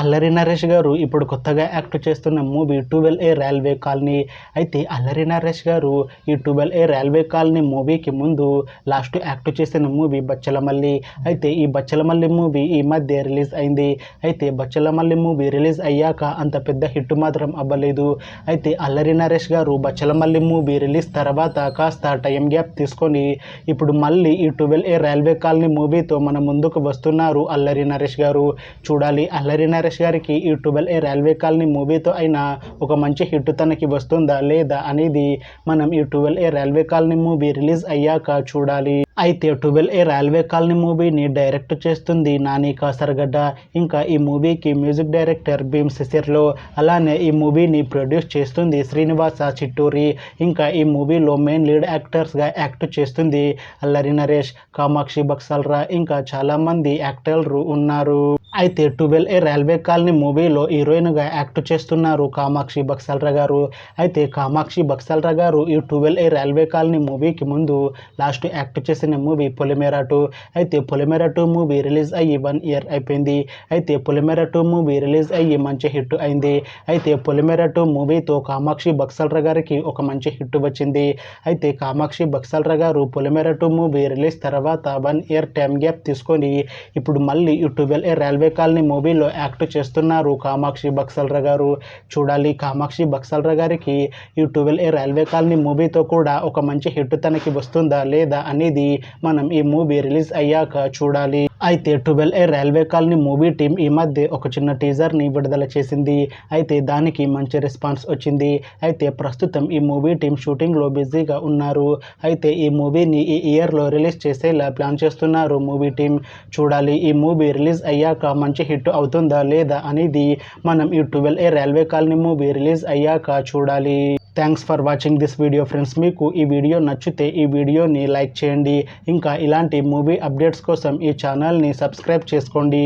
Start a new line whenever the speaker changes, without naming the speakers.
అల్లరి నరేష్ గారు ఇప్పుడు కొత్తగా యాక్ట్ చేస్తున్న మూవీ 12A రైల్వే కాలనీ. అయితే అల్లరి నరేష్ గారు ఈ 12A రైల్వే కాలనీ మూవీకి ముందు లాస్ట్ యాక్ట్ చేసిన మూవీ బచ్చలమల్లి. అయితే ఈ బచ్చలమల్లి మూవీ ఈ మధ్య రిలీజ్ అయింది. అయితే బచ్చలమల్లి మూవీ రిలీజ్ అయ్యాక అంత పెద్ద హిట్ మాత్రం అవ్వలేదు. అయితే అల్లరి నరేష్ గారు బచ్చలమల్లి మూవీ రిలీజ్ తర్వాత కాస్త టైం గ్యాప్ తీసుకొని ఇప్పుడు మళ్ళీ ఈ 12A రైల్వే కాలనీ మూవీతో మన ముందుకు వస్తున్నారు అల్లరి నరేష్ గారు. చూడాలి అల్లరి నరేష్ గారికి ఈ 12A రైల్వే కాలనీ మూవీతో అయినా ఒక మంచి హిట్ తనకి వస్తుందా లేదా అనేది మనం ఈ 12A railway colony movie release అయ్యాక చూడాలి. అయితే 12A రైల్వే కాలనీ మూవీని డైరెక్ట్ చేస్తుంది నాని కాసరగడ్డ. ఇంకా ఈ మూవీకి మ్యూజిక్ డైరెక్టర్ భీమ్ సిసిర్లో. అలానే ఈ మూవీని ప్రొడ్యూస్ చేస్తుంది శ్రీనివాస చిట్టూరి. ఇంకా ఈ మూవీలో మెయిన్ లీడ్ యాక్టర్స్గా యాక్ట్ చేస్తుంది అల్లరి నరేష్, కామాక్షి బక్సాల్రా, ఇంకా చాలామంది యాక్టర్లు ఉన్నారు. అయితే 12A రైల్వే కాలనీ మూవీలో హీరోయిన్గా యాక్ట్ చేస్తున్నారు కామాక్షి బక్సాల్రా గారు. అయితే కామాక్షి బక్సాల్రా గారు ఈ 12A రైల్వే కాలనీ మూవీకి ముందు లాస్ట్ యాక్ట్ చేసిన మూవీ పొలిమేర 2. అయితే పొలిమేర 2 మూవీ రిలీజ్ అయ్యి 1 year అయిపోయింది. అయితే పొలిమేర 2 మూవీ రిలీజ్ అయ్యి మంచి హిట్ అయింది. అయితే పొలిమేర 2 మూవీతో కామాక్షి బక్సాల్రా గారికి ఒక మంచి హిట్ వచ్చింది. అయితే కామాక్షి బక్సాల్రా గారు పొలిమేర 2 మూవీ రిలీజ్ తర్వాత 1 year టైం గ్యాప్ తీసుకొని ఇప్పుడు మళ్ళీ ఈ 12A రైల్వే కాలనీ మూవీలో యాక్ట్ చేస్తున్నారు కామాక్షి బక్సాల్రా గారు. చూడాలి కామాక్షి బక్సాల్రా గారికి ఈ 12A రైల్వే కాలనీ మూవీతో కూడా ఒక మంచి హిట్ తనకి వస్తుందా లేదా అనేది మనం ఈ మూవీ రిలీజ్ అయ్యాక చూడాలి. అయితే 12A railway colony movie team ఈ మధ్య ఒక చిన్న టీజర్ని విడుదల చేసింది. అయితే దానికి మంచి రెస్పాన్స్ వచ్చింది. అయితే ప్రస్తుతం ఈ మూవీ టీం షూటింగ్లో బిజీగా ఉన్నారు. అయితే ఈ మూవీని ఈ ఇయర్లో రిలీజ్ చేసేలా ప్లాన్ చేస్తున్నారు మూవీ టీం. చూడాలి ఈ మూవీ రిలీజ్ అయ్యాక మంచి హిట్ అవుతుందా లేదా అనేది మనం ఈ 12A railway colony movie release అయ్యాక చూడాలి. Thanks for watching this video friends. మీకు ఈ వీడియో నచ్చితే ఈ వీడియోని లైక్ చేయండి. ఇంకా ఇలాంటి మూవీ అప్డేట్స్ కోసం ఈ ఛానల్ని సబ్స్క్రైబ్ చేసుకోండి.